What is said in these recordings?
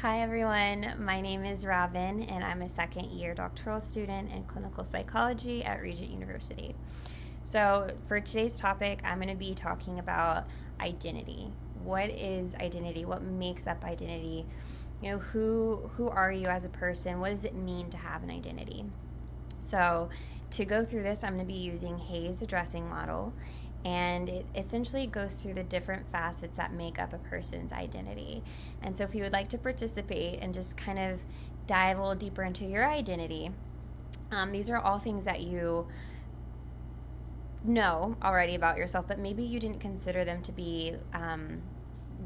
Hi everyone, my name is Robin and I'm a second year doctoral student in clinical psychology at Regent University. So, for today's topic, I'm going to be talking about identity. What is identity? What makes up identity? Who are you as a person? What does it mean to have an identity? So, to go through this, I'm going to be using Hayes' addressing model, and it essentially goes through the different facets that make up a person's identity. And so, if you would like to participate and just kind of dive a little deeper into your identity, these are all things that you know already about yourself, but maybe you didn't consider them to be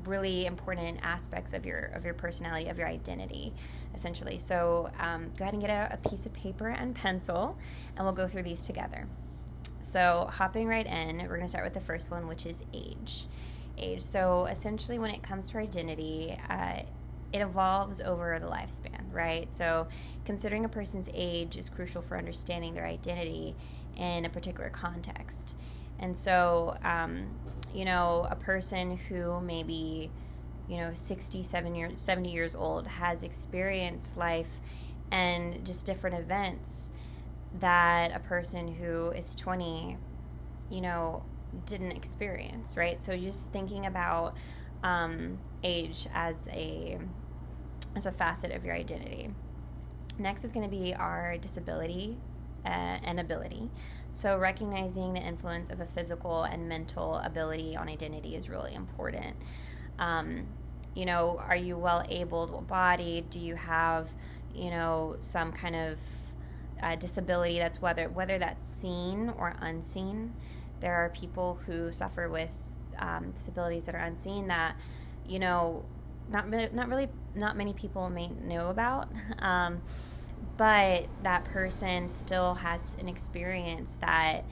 really important aspects of your personality, of your identity, essentially. So go ahead and get out a piece of paper and pencil, and we'll go through these together. So hopping right in, we're going to start with the first one, which is age. So essentially, when it comes to identity, it evolves over the lifespan, right? So considering a person's age is crucial for understanding their identity in a particular context. And so, a person who may be, 70 years old has experienced life and just different events that a person who is 20, didn't experience, right? So just thinking about age as a facet of your identity. Next is going to be our disability and ability. So recognizing the influence of a physical and mental ability on identity is really important. Are you well-abled bodied? Do you have, some kind of disability that's whether that's seen or unseen? There are people who suffer with disabilities that are unseen that, not many people may know about. But that person still has an experience that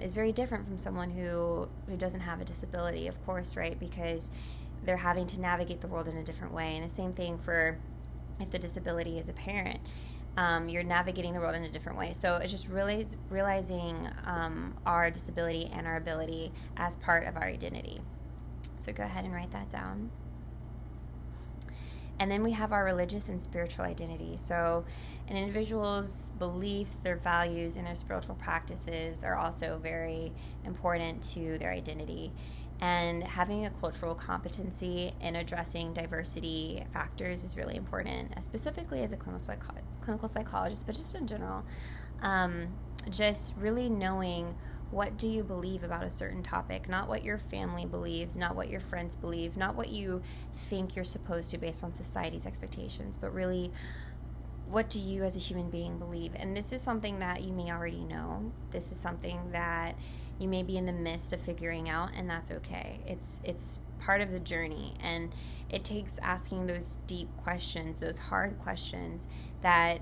is very different from someone who doesn't have a disability, of course, right? Because they're having to navigate the world in a different way. And the same thing for if the disability is a parent. You're navigating the world in a different way. So it's just really realizing our disability and our ability as part of our identity. So go ahead and write that down. And then we have our religious and spiritual identity. So an individual's beliefs, their values, and their spiritual practices are also very important to their identity. And having a cultural competency in addressing diversity factors is really important, specifically as a clinical psychologist, but just in general. Just really knowing what do you believe about a certain topic, not what your family believes, not what your friends believe, not what you think you're supposed to based on society's expectations, but really what do you as a human being believe? And this is something that you may already know. This is something that you may be in the midst of figuring out, and that's okay. It's part of the journey, and it takes asking those deep questions, those hard questions that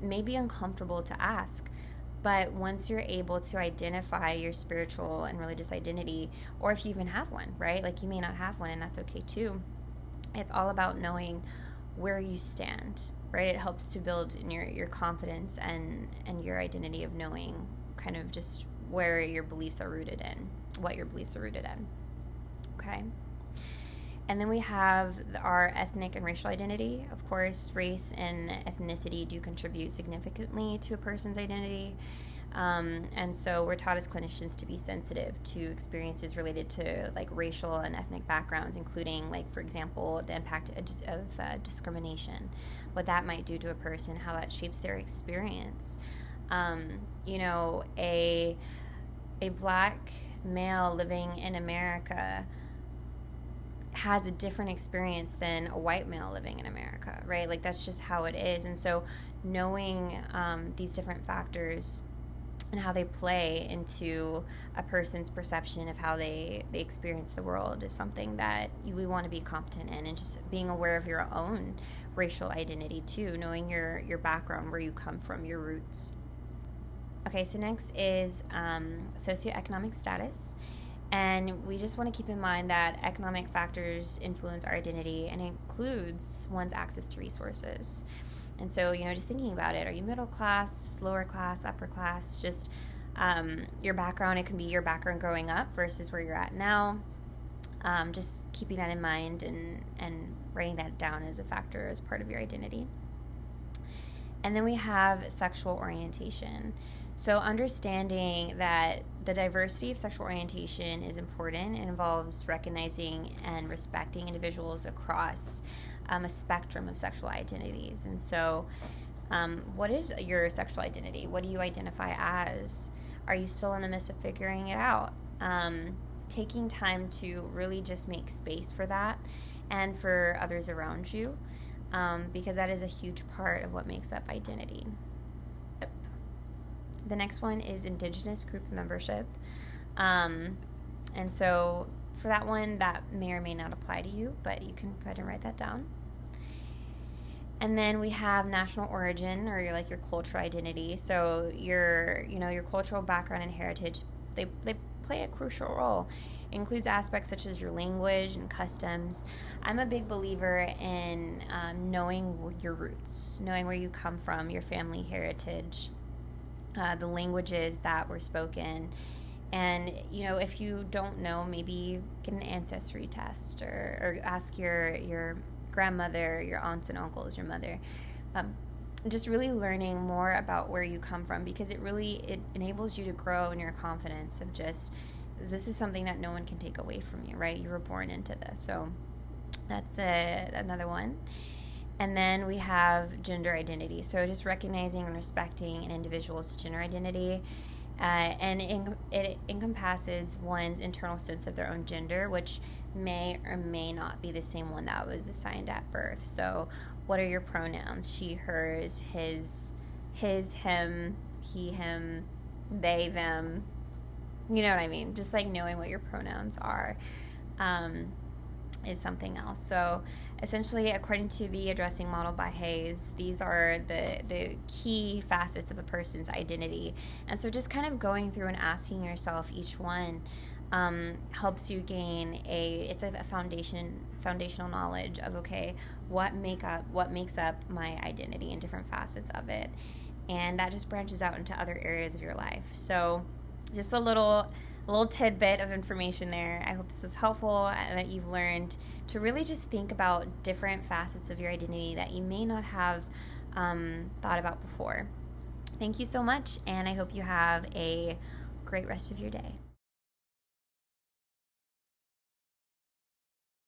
may be uncomfortable to ask. But once you're able to identify your spiritual and religious identity, or if you even have one, right? Like you may not have one, and that's okay too. It's all about knowing where you stand, right? It helps to build in your confidence and your identity of knowing kind of just where your beliefs are rooted in, what your beliefs are rooted in. Okay? And then we have our ethnic and racial identity. Of course, race and ethnicity do contribute significantly to a person's identity. And so we're taught as clinicians to be sensitive to experiences related to like racial and ethnic backgrounds, including like, for example, the impact of discrimination, what that might do to a person, how that shapes their experience. A black male living in America has a different experience than a white male living in America, right? Like that's just how it is. And so knowing these different factors and how they play into a person's perception of how they experience the world is something that we want to be competent in, and just being aware of your own racial identity too, knowing your background, where you come from, your roots. Okay, so next is socioeconomic status. And we just want to keep in mind that economic factors influence our identity and includes one's access to resources. And so, just thinking about it, are you middle class, lower class, upper class? Just your background, it can be your background growing up versus where you're at now. Just keeping that in mind and writing that down as a factor as part of your identity. And then we have sexual orientation. So understanding that the diversity of sexual orientation is important. It involves recognizing and respecting individuals across a spectrum of sexual identities. And so what is your sexual identity? What do you identify as? Are you still in the midst of figuring it out? Taking time to really just make space for that and for others around you, because that is a huge part of what makes up identity. The next one is Indigenous group membership. And so for that one, that may or may not apply to you, but you can go ahead and write that down. And then we have national origin, or your cultural identity. So your cultural background and heritage, they play a crucial role. It includes aspects such as your language and customs. I'm a big believer in knowing your roots, knowing where you come from, your family heritage, the languages that were spoken. And, if you don't know, maybe get an ancestry test or ask your grandmother, your aunts and uncles, your mother. Just really learning more about where you come from, because it enables you to grow in your confidence of just, this is something that no one can take away from you, right? You were born into this. So that's another one. And then we have gender identity. So just recognizing and respecting an individual's gender identity. And it encompasses one's internal sense of their own gender, which may or may not be the same one that was assigned at birth. So what are your pronouns? She, hers, his, him, he, him, they, them. You know what I mean? Just knowing what your pronouns are is something else. So essentially, according to the addressing model by Hayes, these are the key facets of a person's identity. And so just kind of going through and asking yourself each one helps you gain a foundational knowledge of, okay, what makes up my identity and different facets of it. And that just branches out into other areas of your life. So just a little tidbit of information there. I hope this was helpful and that you've learned to really just think about different facets of your identity that you may not have thought about before. Thank you so much, and I hope you have a great rest of your day.